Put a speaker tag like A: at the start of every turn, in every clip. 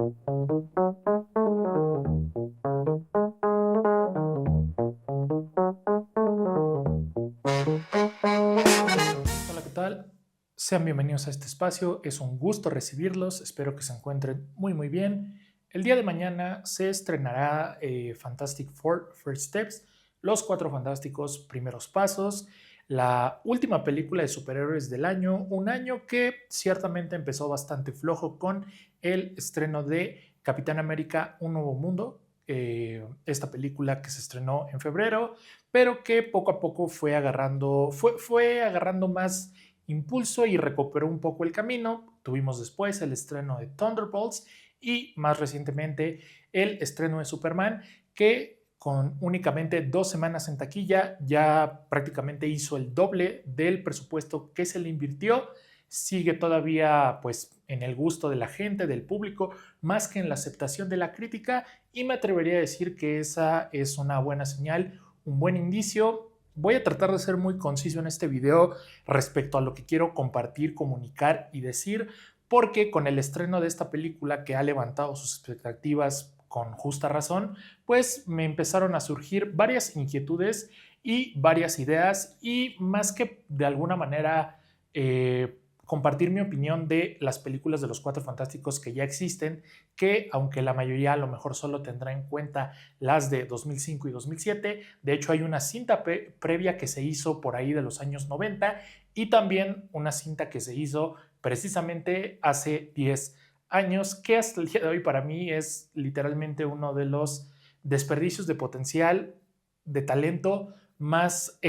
A: Hola, ¿qué tal? Sean bienvenidos a este espacio. Es un gusto recibirlos. Espero que se encuentren muy bien. El día de mañana se estrenará Fantastic Four First Steps, Los Cuatro Fantásticos Primeros Pasos, la última película de superhéroes del año, un año que ciertamente empezó bastante flojo con el estreno de Capitán América, Un Nuevo Mundo, esta película que se estrenó en febrero, pero que poco a poco fue agarrando más impulso y recuperó un poco el camino. Tuvimos después el estreno de Thunderbolts y más recientemente el estreno de Superman, que con únicamente 2 semanas en taquilla ya prácticamente hizo el doble del presupuesto que se le invirtió. Sigue todavía pues en el gusto de la gente, del público, más que en la aceptación de la crítica, y me atrevería a decir que esa es una buena señal, un buen indicio. Voy a tratar de ser muy conciso en este video respecto a lo que quiero compartir, comunicar y decir, porque con el estreno de esta película, que ha levantado sus expectativas con justa razón, pues me empezaron a surgir varias inquietudes y varias ideas, y más que de alguna manera compartir mi opinión de las películas de los Cuatro Fantásticos que ya existen, que aunque la mayoría a lo mejor solo tendrá en cuenta las de 2005 y 2007, de hecho hay una cinta previa que se hizo por ahí de los años 90, y también una cinta que se hizo precisamente hace 10 años, que hasta el día de hoy para mí es literalmente uno de los desperdicios de potencial, de talento más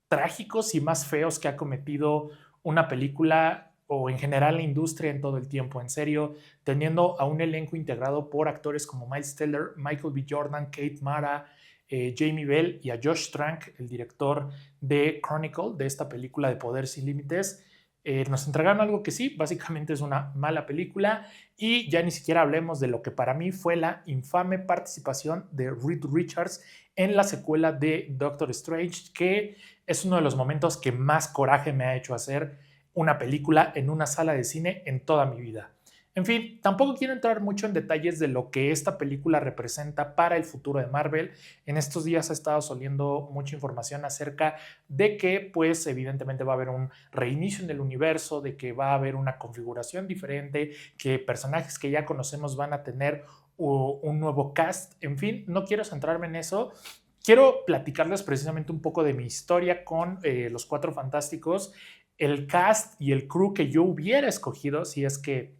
A: trágicos y más feos que ha cometido una película o en general la industria en todo el tiempo. En serio, teniendo a un elenco integrado por actores como Miles Teller, Michael B. Jordan, Kate Mara, Jamie Bell, y a Josh Trank, el director de Chronicle, de esta película de Poder Sin Límites. Nos entregaron algo que sí, básicamente es una mala película, y ya ni siquiera hablemos de lo que para mí fue la infame participación de Reed Richards en la secuela de Doctor Strange, que es uno de los momentos que más coraje me ha hecho hacer una película en una sala de cine en toda mi vida. En fin, tampoco quiero entrar mucho en detalles de lo que esta película representa para el futuro de Marvel. En estos días ha estado saliendo mucha información acerca de que, pues, evidentemente va a haber un reinicio en el universo, de que va a haber una configuración diferente, que personajes que ya conocemos van a tener un nuevo cast. En fin, no quiero centrarme en eso. Quiero platicarles precisamente un poco de mi historia con los Cuatro Fantásticos, el cast y el crew que yo hubiera escogido si es que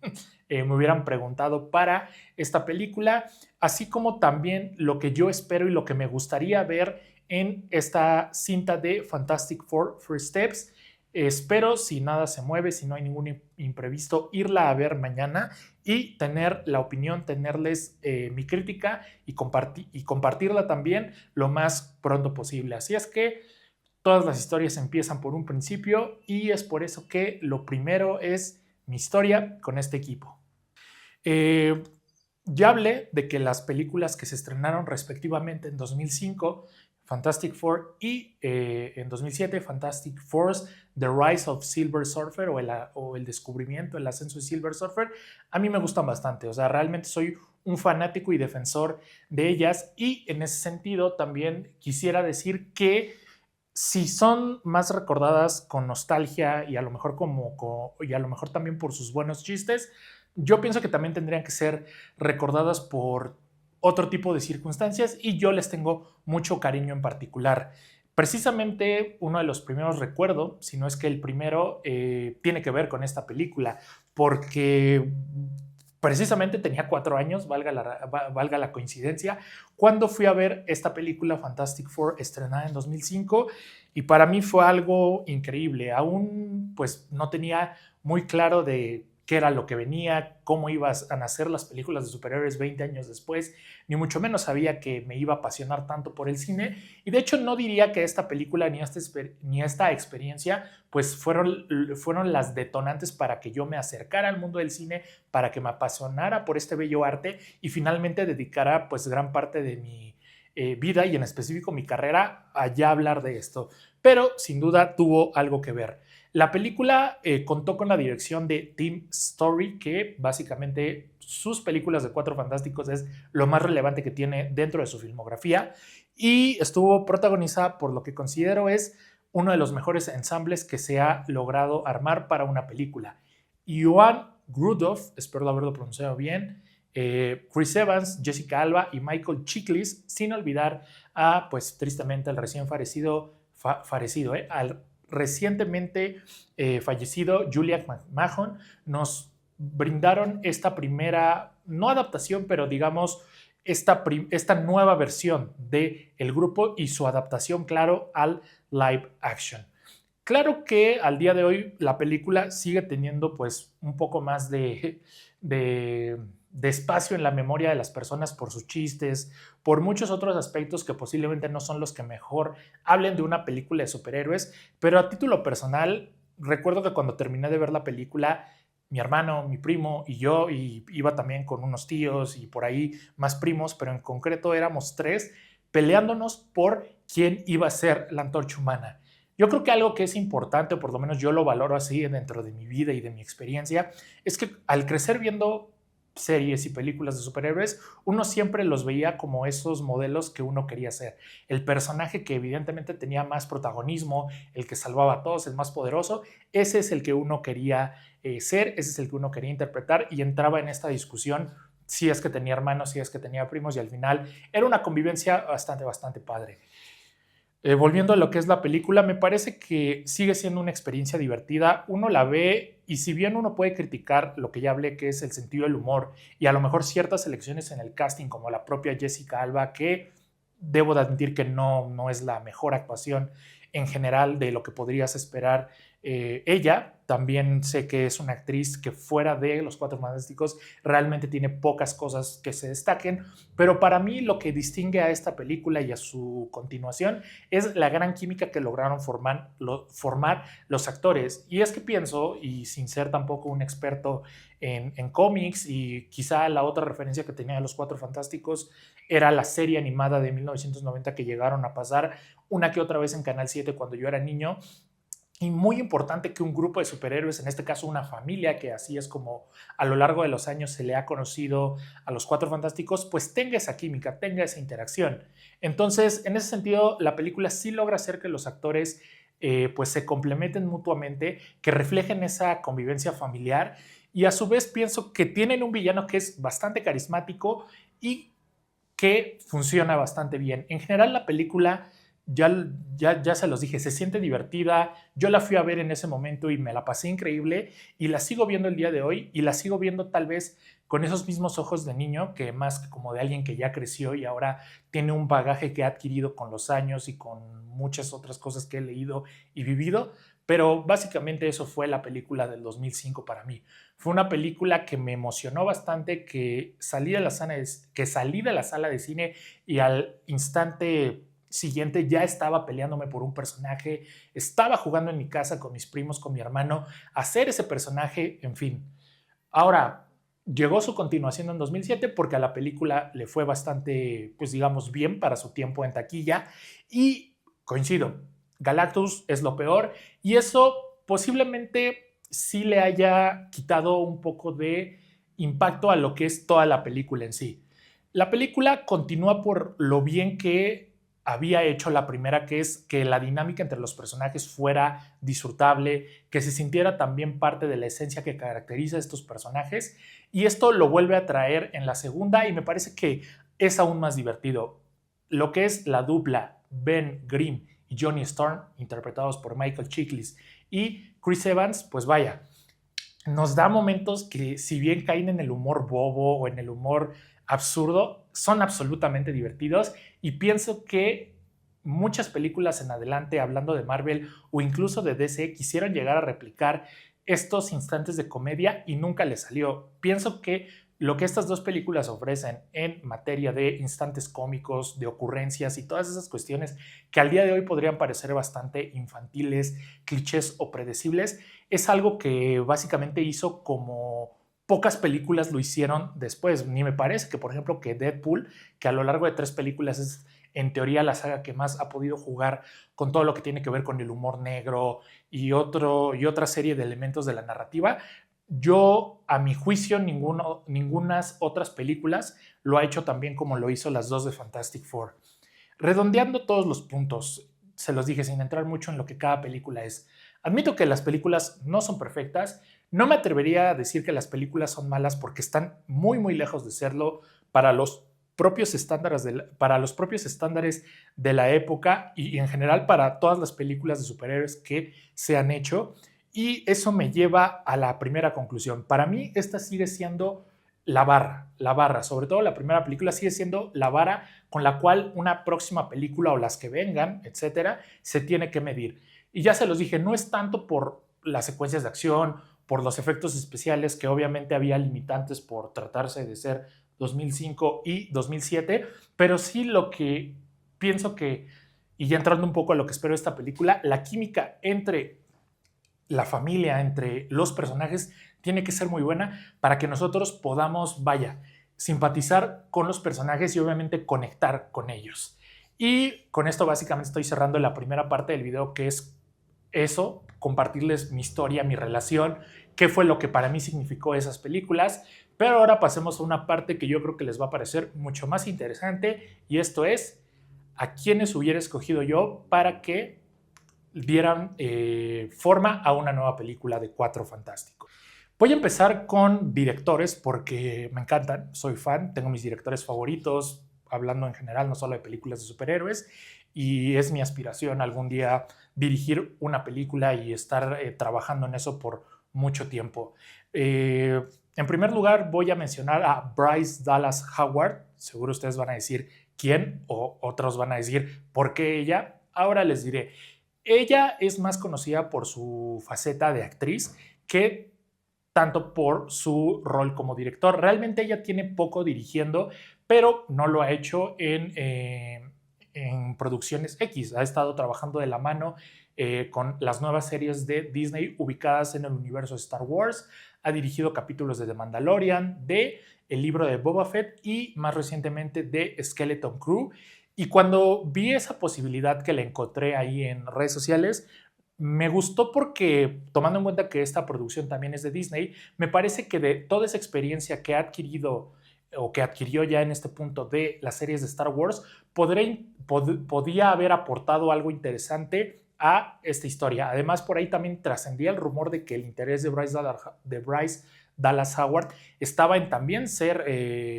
A: me hubieran preguntado para esta película, así como también lo que yo espero y lo que me gustaría ver en esta cinta de Fantastic Four First Steps. Espero, si nada se mueve, si no hay ningún imprevisto, irla a ver mañana y tener la opinión, tenerles mi crítica y compartirla también lo más pronto posible. Así es que todas las historias empiezan por un principio, y es por eso que lo primero es mi historia con este equipo. Eh, ya hablé de que las películas que se estrenaron respectivamente en 2005, Fantastic Four, y en 2007, Fantastic Four, The Rise of Silver Surfer, o el descubrimiento, el ascenso de Silver Surfer, a mí me gustan bastante. O sea, realmente soy un fanático y defensor de ellas, y en ese sentido también quisiera decir que si son más recordadas con nostalgia y a lo mejor y a lo mejor también por sus buenos chistes, yo pienso que también tendrían que ser recordadas por otro tipo de circunstancias, y yo les tengo mucho cariño en particular. Precisamente uno de los primeros recuerdo, si no es que el primero, tiene que ver con esta película, porque precisamente tenía 4 años, valga la coincidencia, cuando fui a ver esta película Fantastic Four, estrenada en 2005, y para mí fue algo increíble. Aún pues no tenía muy claro de qué era lo que venía, cómo iban a nacer las películas de superhéroes 20 años después, ni mucho menos sabía que me iba a apasionar tanto por el cine, y de hecho no diría que esta película ni esta experiencia pues fueron las detonantes para que yo me acercara al mundo del cine, para que me apasionara por este bello arte y finalmente dedicara pues gran parte de mi vida, y en específico mi carrera, a ya hablar de esto. Pero sin duda tuvo algo que ver. La película contó con la dirección de Tim Story, que básicamente sus películas de Cuatro Fantásticos es lo más relevante que tiene dentro de su filmografía, y estuvo protagonizada por lo que considero es uno de los mejores ensambles que se ha logrado armar para una película. Ioan Grudov, espero haberlo pronunciado bien, Chris Evans, Jessica Alba y Michael Chiklis, sin olvidar a, pues tristemente, al recién al recientemente fallecido Julian McMahon, nos brindaron esta primera, no adaptación, pero digamos, esta nueva versión del grupo y su adaptación, claro, al live action. Claro que al día de hoy la película sigue teniendo pues un poco más de espacio en la memoria de las personas por sus chistes, por muchos otros aspectos que posiblemente no son los que mejor hablen de una película de superhéroes, pero a título personal recuerdo que cuando terminé de ver la película, mi hermano, mi primo y yo, y iba también con unos tíos y por ahí más primos, pero en concreto éramos tres, peleándonos por quién iba a ser la antorcha humana. Yo creo que algo que es importante, o por lo menos yo lo valoro así dentro de mi vida y de mi experiencia, es que al crecer viendo series y películas de superhéroes, uno siempre los veía como esos modelos que uno quería ser. El personaje que evidentemente tenía más protagonismo, el que salvaba a todos, el más poderoso, ese es el que uno quería ser, ese es el que uno quería interpretar, y entraba en esta discusión si es que tenía hermanos, si es que tenía primos, y al final era una convivencia bastante padre. Volviendo a lo que es la película, me parece que sigue siendo una experiencia divertida. Uno la ve y si bien uno puede criticar lo que ya hablé, que es el sentido del humor y a lo mejor ciertas elecciones en el casting, como la propia Jessica Alba, que debo de admitir que no es la mejor actuación en general de lo que podrías esperar. Ella también sé que es una actriz que fuera de Los Cuatro Fantásticos realmente tiene pocas cosas que se destaquen, pero para mí lo que distingue a esta película y a su continuación es la gran química que lograron formar los actores. Y es que pienso, y sin ser tampoco un experto en cómics, y quizá la otra referencia que tenía de Los Cuatro Fantásticos era la serie animada de 1990 que llegaron a pasar una que otra vez en Canal 7 cuando yo era niño. Y muy importante que un grupo de superhéroes, en este caso una familia, que así es como a lo largo de los años se le ha conocido a los Cuatro Fantásticos, pues tenga esa química, tenga esa interacción. Entonces, en ese sentido, la película sí logra hacer que los actores pues se complementen mutuamente, que reflejen esa convivencia familiar, y a su vez pienso que tienen un villano que es bastante carismático y que funciona bastante bien. En general, la película, ya se los dije, se siente divertida. Yo la fui a ver en ese momento y me la pasé increíble, y la sigo viendo el día de hoy, y la sigo viendo tal vez con esos mismos ojos de niño, que más que como de alguien que ya creció y ahora tiene un bagaje que ha adquirido con los años y con muchas otras cosas que he leído y vivido. Pero básicamente eso fue la película del 2005 para mí. Fue una película que me emocionó bastante, que salí de la sala de cine y al instante siguiente ya estaba peleándome por un personaje, estaba jugando en mi casa con mis primos, con mi hermano, a hacer ese personaje, en fin. Ahora, llegó su continuación en 2007 porque a la película le fue bastante, pues digamos, bien para su tiempo en taquilla, y coincido, Galactus es lo peor, y eso posiblemente sí le haya quitado un poco de impacto a lo que es toda la película en sí. La película continúa por lo bien que había hecho la primera, que es que la dinámica entre los personajes fuera disfrutable, que se sintiera también parte de la esencia que caracteriza a estos personajes, y esto lo vuelve a traer en la segunda, y me parece que es aún más divertido. Lo que es la dupla Ben Grimm y Johnny Storm, interpretados por Michael Chiklis y Chris Evans, pues vaya, nos da momentos que, si bien caen en el humor bobo o en el humor absurdo, son absolutamente divertidos, y pienso que muchas películas en adelante, hablando de Marvel o incluso de DC, quisieron llegar a replicar estos instantes de comedia y nunca les salió. Pienso que lo que estas dos películas ofrecen en materia de instantes cómicos, de ocurrencias y todas esas cuestiones que al día de hoy podrían parecer bastante infantiles, clichés o predecibles, es algo que básicamente hizo como pocas películas lo hicieron después. Ni me parece que, por ejemplo, que Deadpool, que a lo largo de 3 películas es en teoría la saga que más ha podido jugar con todo lo que tiene que ver con el humor negro y otra serie de elementos de la narrativa. Yo, a mi juicio, ningunas otras películas lo ha hecho tan bien como lo hizo las dos de Fantastic Four. Redondeando todos los puntos, se los dije sin entrar mucho en lo que cada película es. Admito que las películas no son perfectas. No me atrevería a decir que las películas son malas porque están muy, muy lejos de serlo para los propios estándares de la época y en general para todas las películas de superhéroes que se han hecho. Y eso me lleva a la primera conclusión. Para mí, esta sigue siendo la barra, sobre todo la primera película sigue siendo la vara con la cual una próxima película o las que vengan, etcétera, se tiene que medir. Y ya se los dije, no es tanto por las secuencias de acción, por los efectos especiales, que obviamente había limitantes por tratarse de ser 2005 y 2007, pero sí lo que pienso que, y ya entrando un poco a lo que espero de esta película, la química entre la familia, entre los personajes, tiene que ser muy buena para que nosotros podamos, vaya, simpatizar con los personajes y obviamente conectar con ellos. Y con esto básicamente estoy cerrando la primera parte del video, que es eso, compartirles mi historia, mi relación, qué fue lo que para mí significó esas películas. Pero ahora pasemos a una parte que yo creo que les va a parecer mucho más interesante, y esto es a quiénes hubiera escogido yo para que dieran forma a una nueva película de Cuatro Fantásticos. Voy a empezar con directores porque me encantan, soy fan, tengo mis directores favoritos, hablando en general, no solo de películas de superhéroes, y es mi aspiración algún día dirigir una película y estar trabajando en eso por mucho tiempo. En primer lugar, voy a mencionar a Bryce Dallas Howard. Seguro ustedes van a decir quién, o otros van a decir por qué ella. Ahora les diré. Ella es más conocida por su faceta de actriz que tanto por su rol como director. Realmente ella tiene poco dirigiendo, pero no lo ha hecho en producciones X. Ha estado trabajando de la mano con las nuevas series de Disney ubicadas en el universo de Star Wars. Ha dirigido capítulos de The Mandalorian, de El libro de Boba Fett y más recientemente de Skeleton Crew. Y cuando vi esa posibilidad que le encontré ahí en redes sociales, me gustó porque, tomando en cuenta que esta producción también es de Disney, me parece que de toda esa experiencia que ha adquirido o que adquirió ya en este punto de las series de Star Wars, podía haber aportado algo interesante a esta historia. Además, por ahí también trascendía el rumor de que el interés de Bryce Dallas Howard estaba en también ser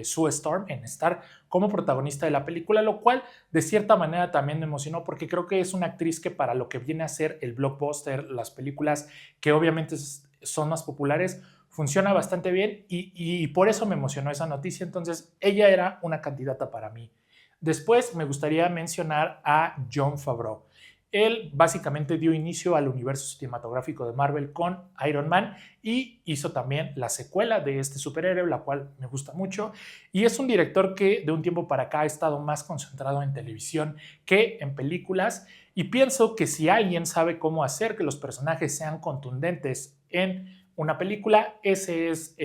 A: Sue Storm, en estar como protagonista de la película, lo cual de cierta manera también me emocionó porque creo que es una actriz que para lo que viene a ser el blockbuster, las películas que obviamente son más populares, funciona bastante bien y por eso me emocionó esa noticia. Entonces ella era una candidata para mí. Después me gustaría mencionar a Jon Favreau. Él básicamente dio inicio al universo cinematográfico de Marvel con Iron Man y hizo también la secuela de este superhéroe, la cual me gusta mucho. Y es un director que de un tiempo para acá ha estado más concentrado en televisión que en películas. Y pienso que si alguien sabe cómo hacer que los personajes sean contundentes en una película, ese es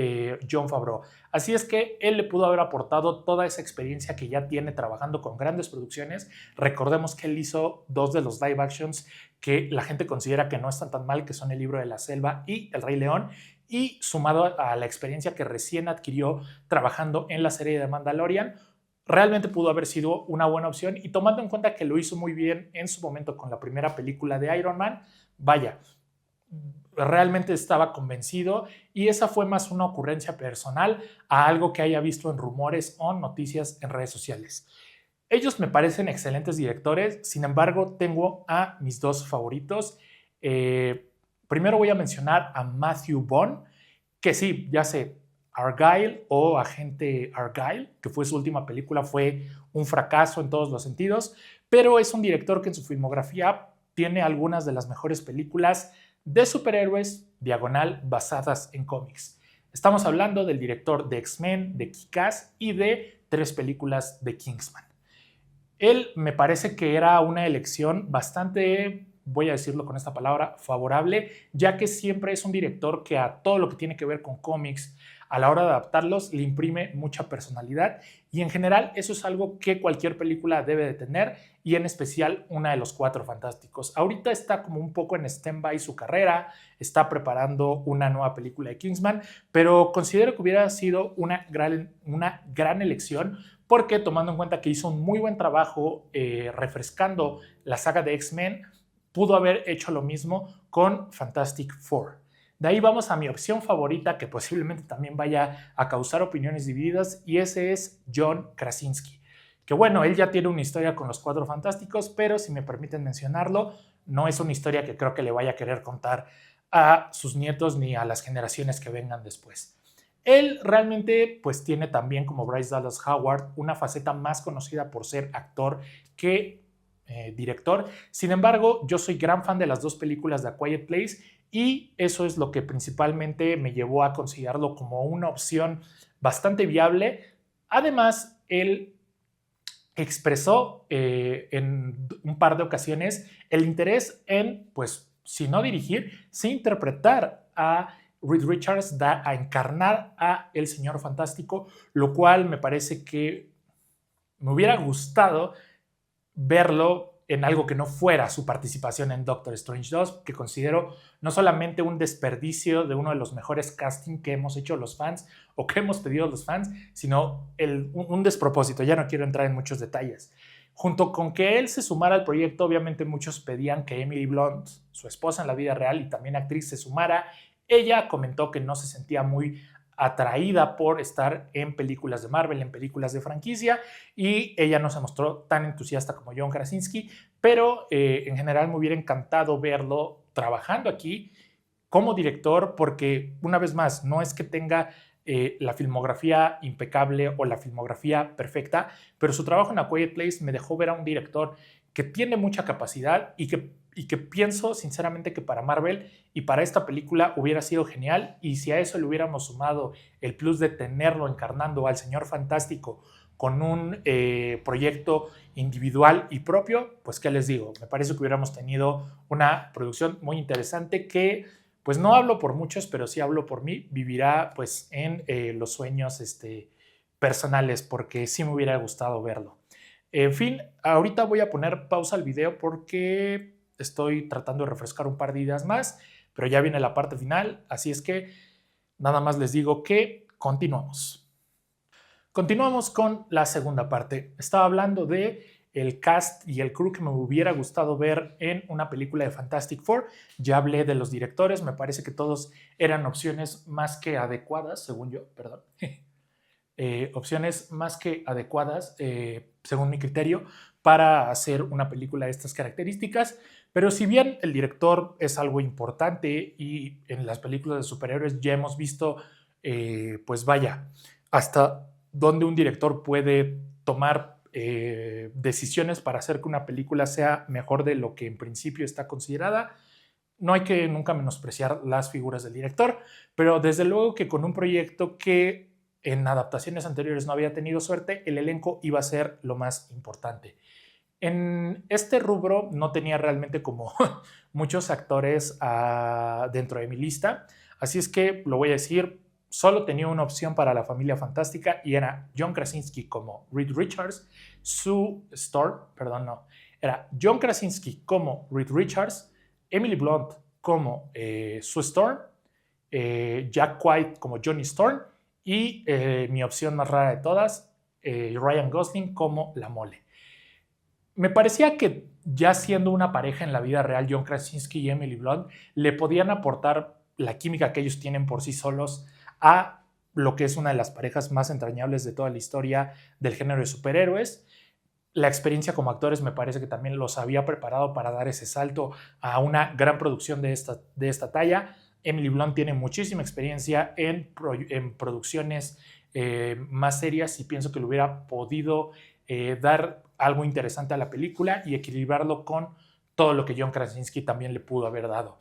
A: Jon Favreau. Así es que él le pudo haber aportado toda esa experiencia que ya tiene trabajando con grandes producciones. Recordemos que él hizo dos de los live actions que la gente considera que no están tan mal, que son El libro de la selva y El Rey León, y sumado a la experiencia que recién adquirió trabajando en la serie de Mandalorian, realmente pudo haber sido una buena opción. Y tomando en cuenta que lo hizo muy bien en su momento con la primera película de Iron Man, vaya, realmente estaba convencido y esa fue más una ocurrencia personal a algo que haya visto en rumores o noticias en redes sociales. Ellos me parecen excelentes directores, sin embargo tengo a mis dos favoritos. Primero voy a mencionar a Matthew Vaughn, que sí, ya sé, Argyle o Agente Argyle, que fue su última película, fue un fracaso en todos los sentidos, pero es un director que en su filmografía tiene algunas de las mejores películas de superhéroes, diagonal, basadas en cómics. Estamos hablando del director de X-Men, de Kick-Ass y de 3 películas de Kingsman. Él me parece que era una elección bastante, voy a decirlo con esta palabra, favorable, ya que siempre es un director que a todo lo que tiene que ver con cómics, a la hora de adaptarlos le imprime mucha personalidad y en general eso es algo que cualquier película debe de tener y en especial una de los Cuatro Fantásticos. Ahorita está como un poco en stand-by su carrera, está preparando una nueva película de Kingsman, pero considero que hubiera sido una gran elección porque tomando en cuenta que hizo un muy buen trabajo refrescando la saga de X-Men, pudo haber hecho lo mismo con Fantastic Four. De ahí vamos a mi opción favorita, que posiblemente también vaya a causar opiniones divididas, y ese es John Krasinski. Que bueno, él ya tiene una historia con los Cuatro Fantásticos, pero si me permiten mencionarlo, no es una historia que creo que le vaya a querer contar a sus nietos ni a las generaciones que vengan después. Él realmente pues tiene también, como Bryce Dallas Howard, una faceta más conocida por ser actor que director. Sin embargo, yo soy gran fan de las dos películas de A Quiet Place y eso es lo que principalmente me llevó a considerarlo como una opción bastante viable. Además, él expresó en un par de ocasiones el interés en, pues, si no dirigir, sí interpretar a Reed Richards, a encarnar a el Señor Fantástico, lo cual me parece que me hubiera gustado verlo en algo que no fuera su participación en Doctor Strange 2, que considero no solamente un desperdicio de uno de los mejores castings que hemos hecho los fans o que hemos pedido los fans, sino un despropósito. Ya no quiero entrar en muchos detalles. Junto con que él se sumara al proyecto, obviamente muchos pedían que Emily Blunt, su esposa en la vida real y también actriz, se sumara. Ella comentó que no se sentía muy atraída por estar en películas de Marvel, en películas de franquicia, y ella no se mostró tan entusiasta como John Krasinski, pero en general me hubiera encantado verlo trabajando aquí como director, porque una vez más, no es que tenga la filmografía impecable o la filmografía perfecta, pero su trabajo en A Quiet Place me dejó ver a un director que tiene mucha capacidad y que pienso sinceramente que para Marvel y para esta película hubiera sido genial, y si a eso le hubiéramos sumado el plus de tenerlo encarnando al Señor Fantástico con un proyecto individual y propio, pues qué les digo, me parece que hubiéramos tenido una producción muy interesante que, pues no hablo por muchos, pero sí hablo por mí, vivirá pues en los sueños personales, porque sí me hubiera gustado verlo. En fin, ahorita voy a poner pausa al video porque estoy tratando de refrescar un par de ideas más, pero ya viene la parte final, así es que nada más les digo que continuamos. Continuamos con la segunda parte. Estaba hablando de el cast y el crew que me hubiera gustado ver en una película de Fantastic Four. Ya hablé de los directores, me parece que todos eran opciones más que adecuadas, según yo, perdón. Opciones más que adecuadas, según mi criterio, para hacer una película de estas características. Pero si bien el director es algo importante y en las películas de superhéroes ya hemos visto, pues vaya, hasta dónde un director puede tomar decisiones para hacer que una película sea mejor de lo que en principio está considerada. No hay que nunca menospreciar las figuras del director, pero desde luego que con un proyecto que en adaptaciones anteriores no había tenido suerte, el elenco iba a ser lo más importante. En este rubro no tenía realmente como muchos actores dentro de mi lista, así es que lo voy a decir, solo tenía una opción para la familia fantástica y era John Krasinski como Reed Richards, era John Krasinski como Reed Richards, Emily Blunt como Sue Storm, Jack White como Johnny Storm y mi opción más rara de todas, Ryan Gosling como La Mole. Me parecía que ya siendo una pareja en la vida real, John Krasinski y Emily Blunt le podían aportar la química que ellos tienen por sí solos a lo que es una de las parejas más entrañables de toda la historia del género de superhéroes. La experiencia como actores me parece que también los había preparado para dar ese salto a una gran producción de esta talla. Emily Blunt tiene muchísima experiencia en producciones más serias y pienso que le hubiera podido dar algo interesante a la película y equilibrarlo con todo lo que John Krasinski también le pudo haber dado.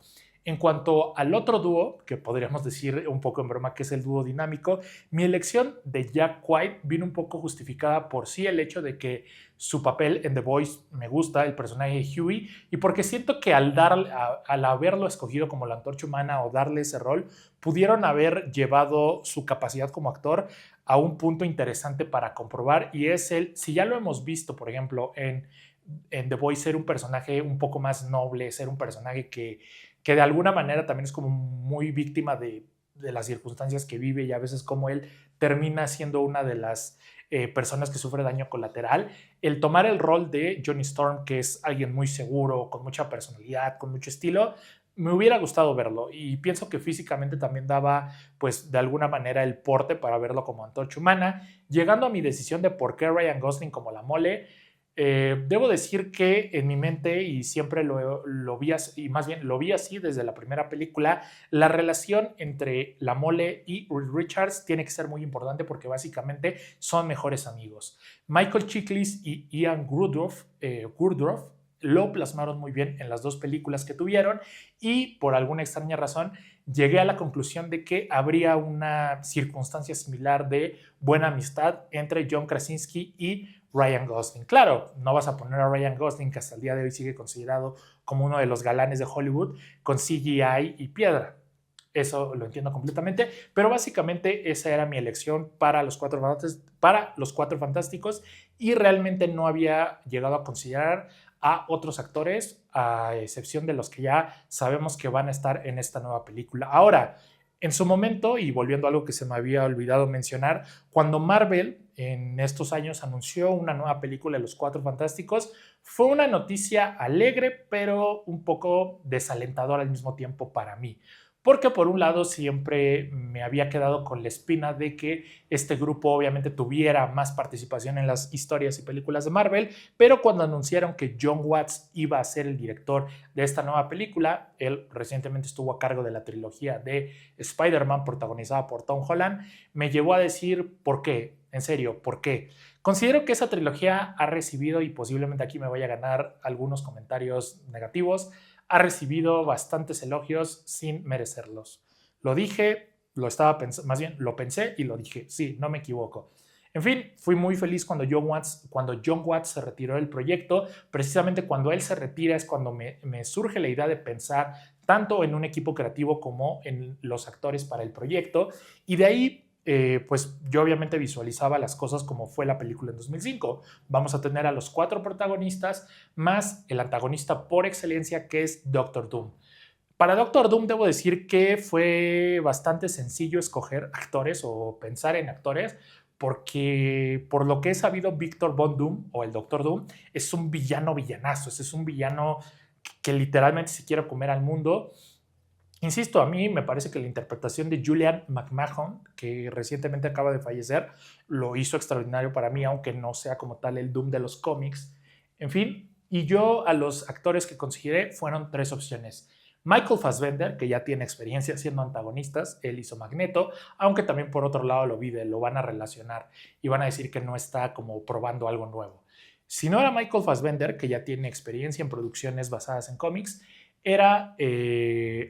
A: En cuanto al otro dúo, que podríamos decir un poco en broma que es el dúo dinámico, mi elección de Jack White vino un poco justificada por sí el hecho de que su papel en The Boys me gusta, el personaje de Huey, y porque siento que al haberlo escogido como la antorcha humana o darle ese rol, pudieron haber llevado su capacidad como actor a un punto interesante para comprobar, y es si ya lo hemos visto, por ejemplo, en The Boys, ser un personaje un poco más noble, ser un personaje que de alguna manera también es como muy víctima de las circunstancias que vive y a veces como él termina siendo una de las personas que sufre daño colateral. El tomar el rol de Johnny Storm, que es alguien muy seguro, con mucha personalidad, con mucho estilo, me hubiera gustado verlo, y pienso que físicamente también daba, pues, de alguna manera el porte para verlo como antorcha humana. Llegando a mi decisión de por qué Ryan Gosling como la mole, debo decir que en mi mente, y siempre lo vi así, y más bien lo vi así desde la primera película, la relación entre la mole y Reed Richards tiene que ser muy importante porque básicamente son mejores amigos. Michael Chiklis y Ian Gurdroff lo plasmaron muy bien en las dos películas que tuvieron, y por alguna extraña razón llegué a la conclusión de que habría una circunstancia similar de buena amistad entre John Krasinski y Ryan Gosling. Claro, no vas a poner a Ryan Gosling, que hasta el día de hoy sigue considerado como uno de los galanes de Hollywood, con CGI y piedra. Eso lo entiendo completamente, pero básicamente esa era mi elección para los Cuatro Fantásticos, y realmente no había llegado a considerar a otros actores, a excepción de los que ya sabemos que van a estar en esta nueva película. Ahora, en su momento, y volviendo a algo que se me había olvidado mencionar, cuando Marvel en estos años anunció una nueva película de Los Cuatro Fantásticos, fue una noticia alegre, pero un poco desalentadora al mismo tiempo para mí. Porque por un lado siempre me había quedado con la espina de que este grupo obviamente tuviera más participación en las historias y películas de Marvel, pero cuando anunciaron que John Watts iba a ser el director de esta nueva película, él recientemente estuvo a cargo de la trilogía de Spider-Man protagonizada por Tom Holland, me llevó a decir, ¿por qué? En serio, ¿por qué? Considero que esa trilogía ha recibido, y posiblemente aquí me vaya a ganar algunos comentarios negativos, ha recibido bastantes elogios sin merecerlos. Lo dije, lo estaba pensando, más bien lo pensé y lo dije, sí, no me equivoco. En fin, fui muy feliz cuando John Watts se retiró del proyecto. Precisamente cuando él se retira es cuando me surge la idea de pensar tanto en un equipo creativo como en los actores para el proyecto, y de ahí pues yo obviamente visualizaba las cosas como fue la película en 2005. Vamos a tener a los 4 protagonistas más el antagonista por excelencia, que es Doctor Doom. Para Doctor Doom debo decir que fue bastante sencillo escoger actores o pensar en actores, porque por lo que he sabido, Victor Von Doom o el Doctor Doom es un villanazo, es un villano que literalmente se quiere comer al mundo. Insisto, a mí me parece que la interpretación de Julian McMahon, que recientemente acaba de fallecer, lo hizo extraordinario para mí, aunque no sea como tal el Doom de los cómics. En fin, y yo a los actores que consideré fueron 3 opciones. Michael Fassbender, que ya tiene experiencia siendo antagonistas, él hizo Magneto, aunque también por otro lado lo van a relacionar y van a decir que no está como probando algo nuevo. Si no era Michael Fassbender, que ya tiene experiencia en producciones basadas en cómics, era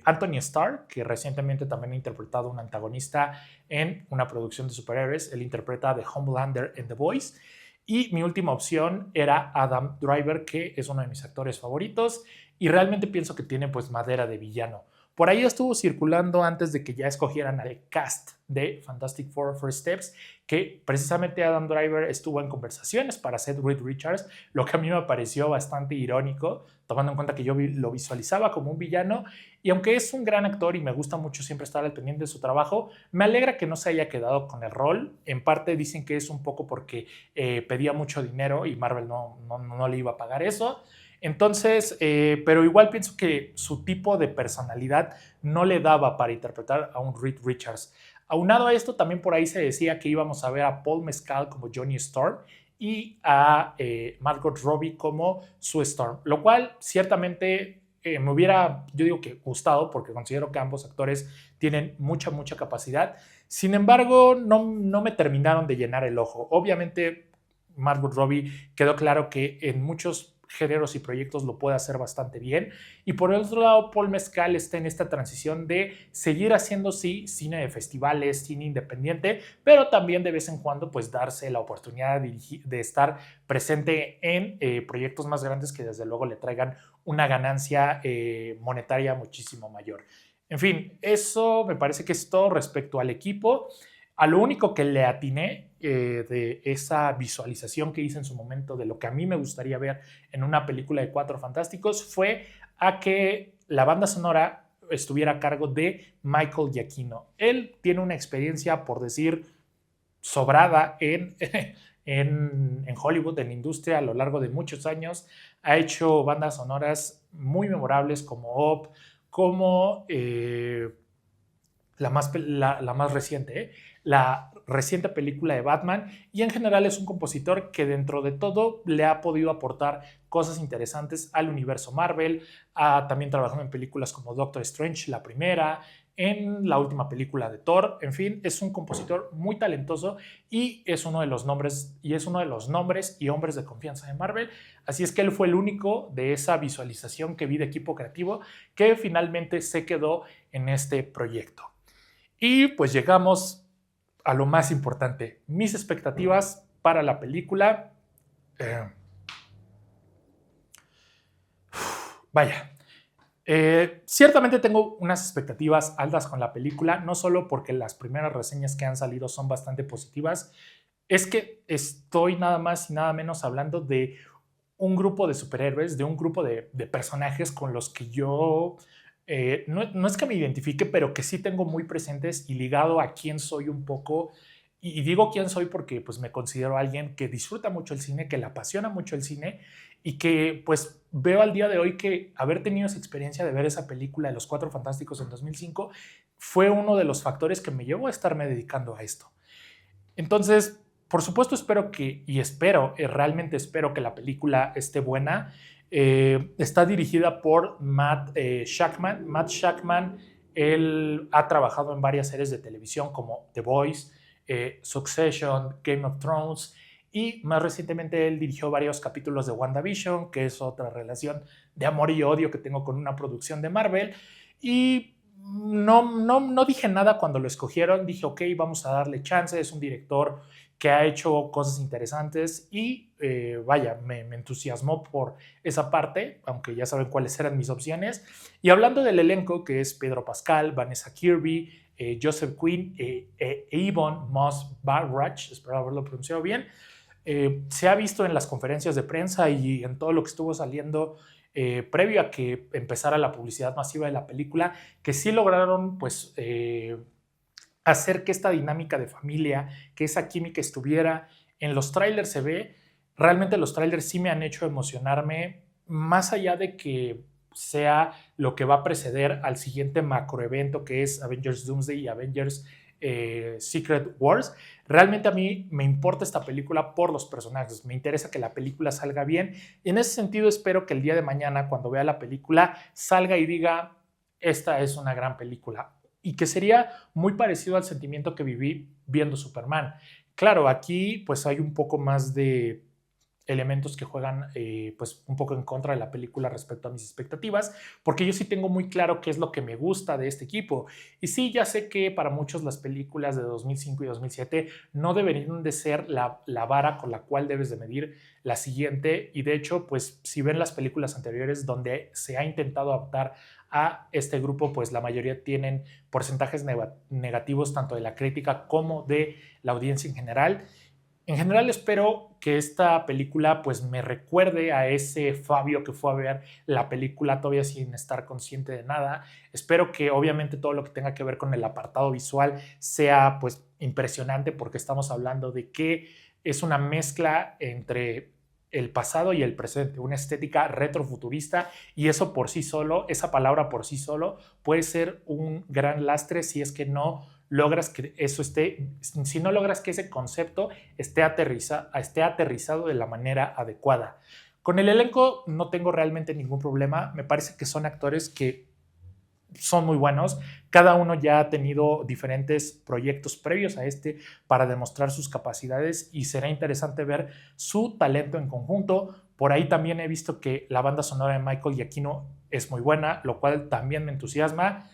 A: Anthony Starr, que recientemente también ha interpretado un antagonista en una producción de superhéroes. Él interpreta de Homelander en The Boys. Y mi última opción era Adam Driver, que es uno de mis actores favoritos y realmente pienso que tiene pues madera de villano. Por ahí estuvo circulando antes de que ya escogieran al cast de Fantastic Four First Steps, que precisamente Adam Driver estuvo en conversaciones para ser Reed Richards, lo que a mí me pareció bastante irónico, tomando en cuenta que yo lo visualizaba como un villano, y aunque es un gran actor y me gusta mucho siempre estar al pendiente de su trabajo, me alegra que no se haya quedado con el rol. En parte dicen que es un poco porque pedía mucho dinero y Marvel no le iba a pagar eso. Entonces, pero igual pienso que su tipo de personalidad no le daba para interpretar a un Reed Richards. Aunado a esto, también por ahí se decía que íbamos a ver a Paul Mescal como Johnny Storm y a Margot Robbie como Sue Storm, lo cual ciertamente me hubiera, yo digo que gustado, porque considero que ambos actores tienen mucha capacidad. Sin embargo, no me terminaron de llenar el ojo. Obviamente, Margot Robbie quedó claro que en muchos géneros y proyectos lo puede hacer bastante bien. Y por el otro lado, Paul Mescal está en esta transición de seguir haciendo, sí, cine de festivales, cine independiente, pero también de vez en cuando pues darse la oportunidad de estar presente en proyectos más grandes que desde luego le traigan una ganancia monetaria muchísimo mayor. En fin, eso me parece que es todo respecto al equipo. A lo único que le atiné de esa visualización que hice en su momento de lo que a mí me gustaría ver en una película de Cuatro Fantásticos fue a que la banda sonora estuviera a cargo de Michael Giacchino. Él tiene una experiencia, por decir, sobrada en Hollywood, en la industria, a lo largo de muchos años. Ha hecho bandas sonoras muy memorables como Up, como la más reciente, la reciente película de Batman, y en general es un compositor que dentro de todo le ha podido aportar cosas interesantes al universo Marvel. Ha también trabajado en películas como Doctor Strange, la primera, en la última película de Thor. En fin, es un compositor muy talentoso y es uno de los nombres y hombres de confianza de Marvel. Así es que él fue el único de esa visualización que vi de equipo creativo que finalmente se quedó en este proyecto. Y pues llegamos a lo más importante, mis expectativas para la película. Eh, vaya, ciertamente tengo unas expectativas altas con la película, no solo porque las primeras reseñas que han salido son bastante positivas, es que estoy nada más y nada menos hablando de un grupo de superhéroes, de un grupo de personajes con los que yo no es que me identifique, pero que sí tengo muy presentes y ligado a quién soy un poco. Y digo quién soy porque pues me considero alguien que disfruta mucho el cine, que le apasiona mucho el cine y que pues veo al día de hoy que haber tenido esa experiencia de ver esa película de Los Cuatro Fantásticos en 2005 fue uno de los factores que me llevó a estarme dedicando a esto. Entonces, por supuesto realmente espero que la película esté buena. Está dirigida por Matt Shakman. Matt Shakman, él ha trabajado en varias series de televisión como The Voice, Succession, Game of Thrones, y más recientemente él dirigió varios capítulos de WandaVision, que es otra relación de amor y odio que tengo con una producción de Marvel. Y no dije nada cuando lo escogieron, dije, ok, vamos a darle chance, es un director que ha hecho cosas interesantes y vaya, me entusiasmó por esa parte, aunque ya saben cuáles eran mis opciones. Y hablando del elenco, que es Pedro Pascal, Vanessa Kirby, Joseph Quinn, Yvonne Moss-Bachrach, espero haberlo pronunciado bien, se ha visto en las conferencias de prensa y en todo lo que estuvo saliendo previo a que empezara la publicidad masiva de la película, que sí lograron pues hacer que esta dinámica de familia, que esa química estuviera. En los trailers se ve, realmente los trailers sí me han hecho emocionarme, más allá de que sea lo que va a preceder al siguiente macroevento que es Avengers Doomsday y Avengers Secret Wars. Realmente a mí me importa esta película por los personajes, me interesa que la película salga bien y en ese sentido espero que el día de mañana cuando vea la película salga y diga, esta es una gran película, y que sería muy parecido al sentimiento que viví viendo Superman. Claro, aquí pues hay un poco más de elementos que juegan pues un poco en contra de la película respecto a mis expectativas, porque yo sí tengo muy claro qué es lo que me gusta de este equipo. Y sí, ya sé que para muchos las películas de 2005 y 2007 no deberían de ser la vara con la cual debes de medir la siguiente, y de hecho, pues si ven las películas anteriores donde se ha intentado adaptar a este grupo, pues la mayoría tienen porcentajes negativos tanto de la crítica como de la audiencia en general. En general espero que esta película pues me recuerde a ese Fabio que fue a ver la película todavía sin estar consciente de nada. Espero que obviamente todo lo que tenga que ver con el apartado visual sea pues impresionante, porque estamos hablando de que es una mezcla entre el pasado y el presente, una estética retrofuturista, y eso por sí solo, esa palabra por sí solo puede ser un gran lastre si es que no logras que eso esté, si no logras que ese concepto esté aterrizado de la manera adecuada. Con el elenco no tengo realmente ningún problema, me parece que son actores que son muy buenos, cada uno ya ha tenido diferentes proyectos previos a para demostrar sus capacidades y será interesante ver su talento en conjunto. Por ahí también he visto que la banda sonora de Michael Giacchino es muy buena, lo cual también me entusiasma.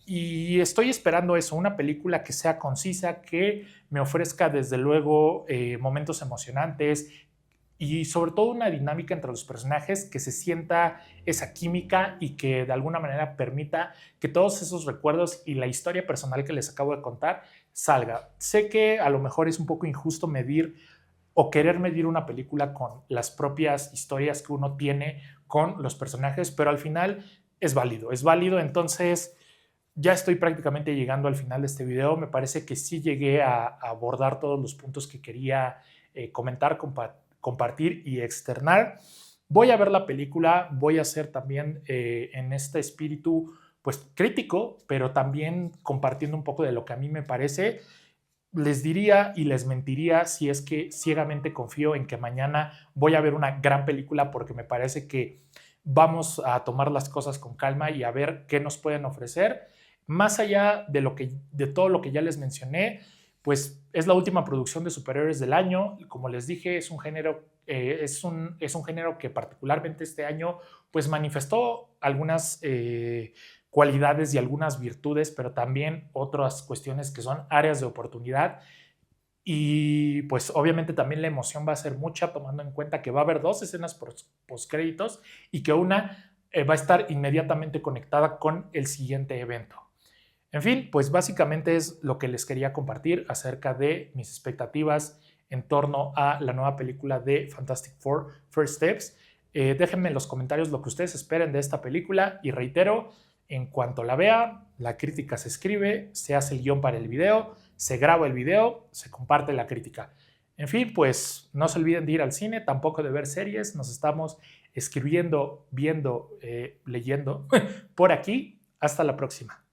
A: Y estoy esperando eso, una película que sea concisa, que me ofrezca desde luego momentos emocionantes y sobre todo una dinámica entre los personajes, que se sienta esa química y que de alguna manera permita que todos esos recuerdos y la historia personal que les acabo de contar salga. Sé que a lo mejor es un poco injusto medir o querer medir una película con las propias historias que uno tiene con los personajes, pero al final es válido, entonces ya estoy prácticamente llegando al final de este video. Me parece que sí llegué a abordar todos los puntos que quería comentar, compartir y externar. Voy a ver la película, voy a ser también en este espíritu pues crítico, pero también compartiendo un poco de lo que a mí me parece. Les diría y les mentiría si es que ciegamente confío en que mañana voy a ver una gran película, porque me parece que vamos a tomar las cosas con calma y a ver qué nos pueden ofrecer. Más allá de todo lo que ya les mencioné, pues es la última producción de superhéroes del año. Como les dije, es un género, es un género que particularmente este año pues manifestó algunas cualidades y algunas virtudes, pero también otras cuestiones que son áreas de oportunidad. Y pues obviamente también la emoción va a ser mucha, tomando en cuenta que va a haber dos escenas postcréditos y que una va a estar inmediatamente conectada con el siguiente evento. En fin, pues básicamente es lo que les quería compartir acerca de mis expectativas en torno a la nueva película de Fantastic Four, First Steps. Déjenme en los comentarios lo que ustedes esperen de esta película y reitero, en cuanto la vea, la crítica se escribe, se hace el guión para el video, se graba el video, se comparte la crítica. En fin, pues no se olviden de ir al cine, tampoco de ver series, nos estamos escribiendo, viendo, leyendo por aquí. Hasta la próxima.